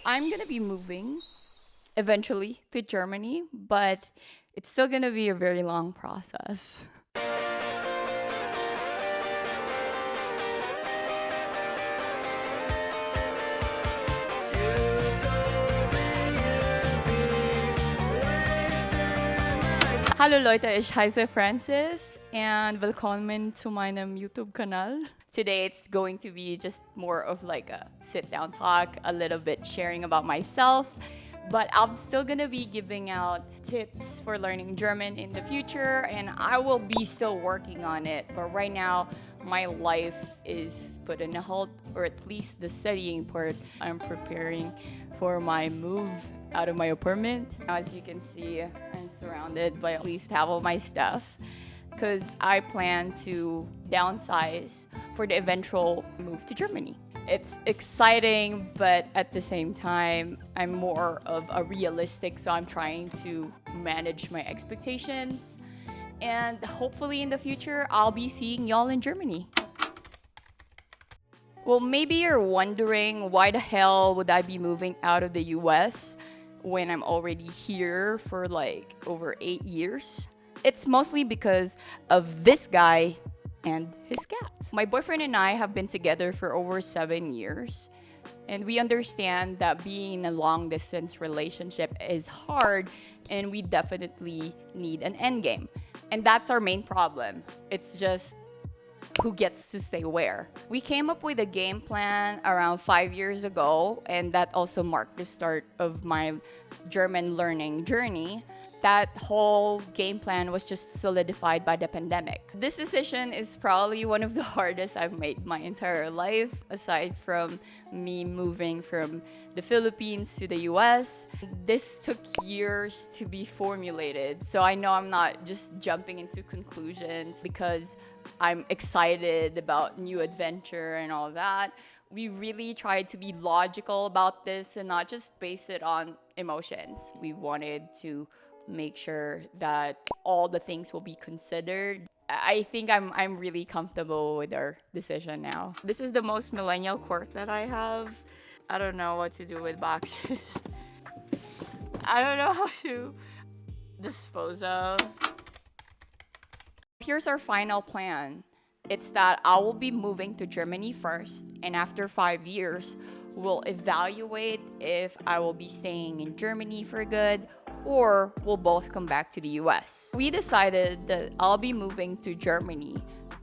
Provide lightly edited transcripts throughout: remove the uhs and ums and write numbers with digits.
I'm gonna be moving eventually to Germany, but it's still gonna be a very long process. Hallo Leute, ich heiße Francis and willkommen zu meinem YouTube-Kanal. Today it's going to be just more of like a sit-down talk, a little bit sharing about myself, but I'm still gonna be giving out tips for learning German in the future, and I will be still working on it. But right now, my life is put in a halt, or at least the studying part. I'm preparing for my move out of my apartment. As you can see, I'm surrounded by at least half of my stuff because I plan to downsize for the eventual move to Germany. It's exciting, but at the same time, I'm more of a realistic, so I'm trying to manage my expectations. And hopefully in the future, I'll be seeing y'all in Germany. Well, maybe you're wondering why the hell would I be moving out of the US when I'm already here for like over 8 years? It's mostly because of this guy and his cats. My boyfriend and I have been together for over 7 years, and we understand that being in a long distance relationship is hard, and we definitely need an end game. And that's our main problem. It's just who gets to stay where. We came up with a game plan around 5 years ago, and that also marked the start of my German learning journey. That whole game plan was just solidified by the pandemic. This decision is probably one of the hardest I've made my entire life, aside from me moving from the Philippines to the US. This took years to be formulated, so I know I'm not just jumping into conclusions because I'm excited about new adventure and all that. We really tried to be logical about this and not just base it on emotions. We wanted to make sure that all the things will be considered. I think I'm really comfortable with our decision now. This is the most millennial quirk that I have. I don't know what to do with boxes. I don't know how to dispose of. Here's our final plan. It's that I will be moving to Germany first, and after 5 years, we'll evaluate if I will be staying in Germany for good or we'll both come back to the US. We decided that I'll be moving to Germany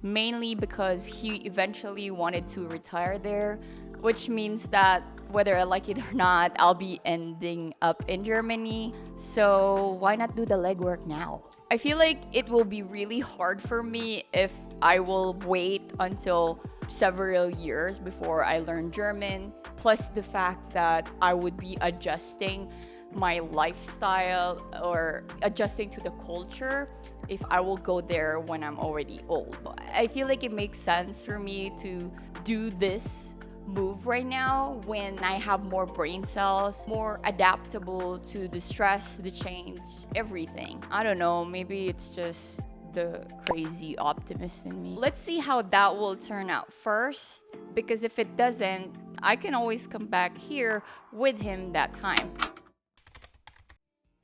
mainly because he eventually wanted to retire there, which means that whether I like it or not, I'll be ending up in Germany. So why not do the legwork now? I feel like it will be really hard for me if I will wait until several years before I learn German, plus the fact that I would be adjusting my lifestyle or adjusting to the culture if I will go there when I'm already old. I feel like it makes sense for me to do this move right now when I have more brain cells, more adaptable to the stress, the change, everything. I don't know, maybe it's just the crazy optimist in me. Let's see how that will turn out first, because if it doesn't, I can always come back here with him that time.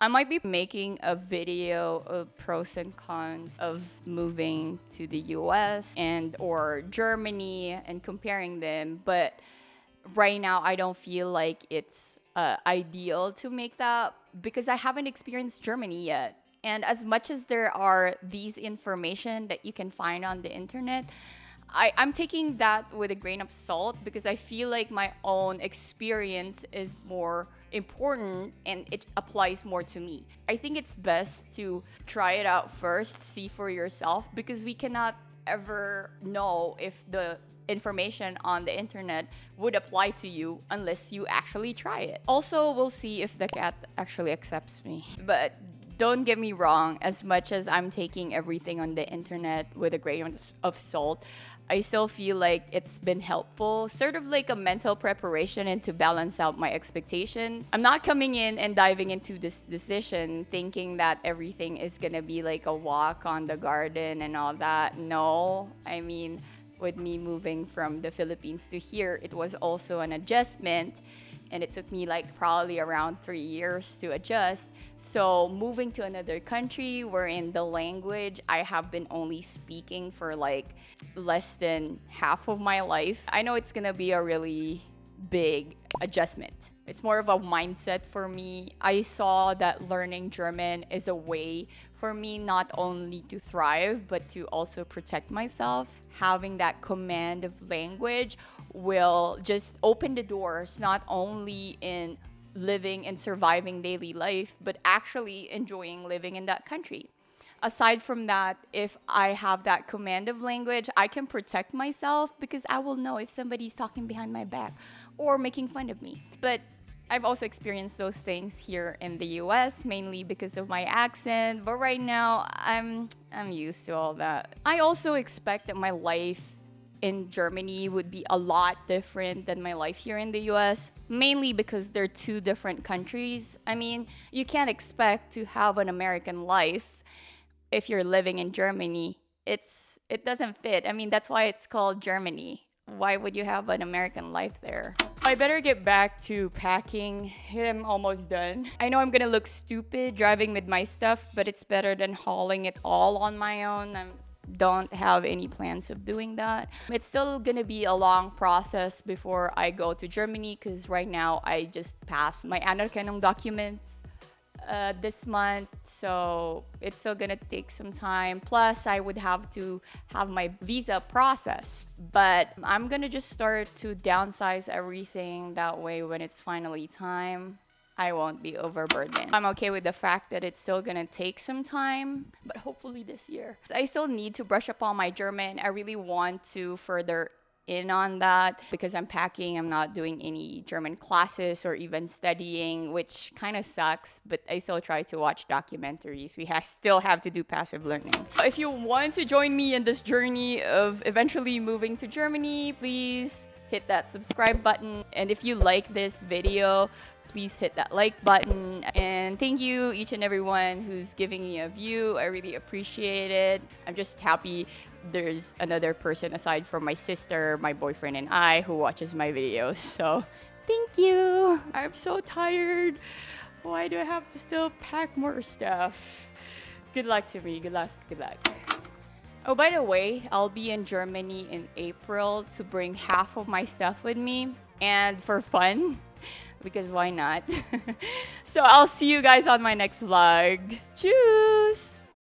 I might be making a video of pros and cons of moving to the US and or Germany and comparing them, but right now I don't feel like it's ideal to make that because I haven't experienced Germany yet. And as much as there are these information that you can find on the internet, I'm taking that with a grain of salt because I feel like my own experience is more important and it applies more to me. I think it's best to try it out first, see for yourself, because we cannot ever know if the information on the internet would apply to you unless you actually try it. Also, we'll see if the cat actually accepts me. But don't get me wrong, as much as I'm taking everything on the internet with a grain of salt, I still feel like it's been helpful, sort of like a mental preparation and to balance out my expectations. I'm not coming in and diving into this decision thinking that everything is gonna be like a walk on the garden and all that. No, I mean, with me moving from the Philippines to here. It was also an adjustment, and it took me like probably around 3 years to adjust. So moving to another country wherein the language I have been only speaking for like less than half of my life, I know it's gonna be a really big adjustment. It's more of a mindset for me. I saw that learning German is a way for me not only to thrive, but to also protect myself. Having that command of language will just open the doors, not only in living and surviving daily life, but actually enjoying living in that country. Aside from that, if I have that command of language, I can protect myself because I will know if somebody's talking behind my back or making fun of me. But I've also experienced those things here in the US, mainly because of my accent. But right now, I'm used to all that. I also expect that my life in Germany would be a lot different than my life here in the US, mainly because they're two different countries. I mean, you can't expect to have an American life if you're living in Germany. It doesn't fit. I mean, that's why it's called Germany. Why would you have an American life there? I better get back to packing. I'm almost done. I know I'm gonna look stupid driving with my stuff, but it's better than hauling it all on my own. I don't have any plans of doing that. It's still gonna be a long process before I go to Germany because right now I just passed my Anerkennung documents this month, so it's still gonna take some time. Plus, I would have to have my visa processed. But I'm gonna just start to downsize everything. That way, when it's finally time, I won't be overburdened. I'm okay with the fact that it's still gonna take some time, but hopefully this year. I still need to brush up on my German. I really want to further in on that because I'm packing. I'm not doing any German classes or even studying, which kind of sucks, but I still try to watch documentaries. Still have to do passive learning. If you want to join me in this journey of eventually moving to Germany, please hit that subscribe button. And if you like this video, please hit that like button. And thank you each and everyone who's giving me a view. I really appreciate it. I'm just happy there's another person aside from my sister, my boyfriend, and I who watches my videos. So thank you. I'm so tired. Why do I have to still pack more stuff? Good luck to me. Good luck. Good luck. Oh, by the way, I'll be in Germany in April to bring half of my stuff with me and for fun. Because why not? So I'll see you guys on my next vlog. Cheers!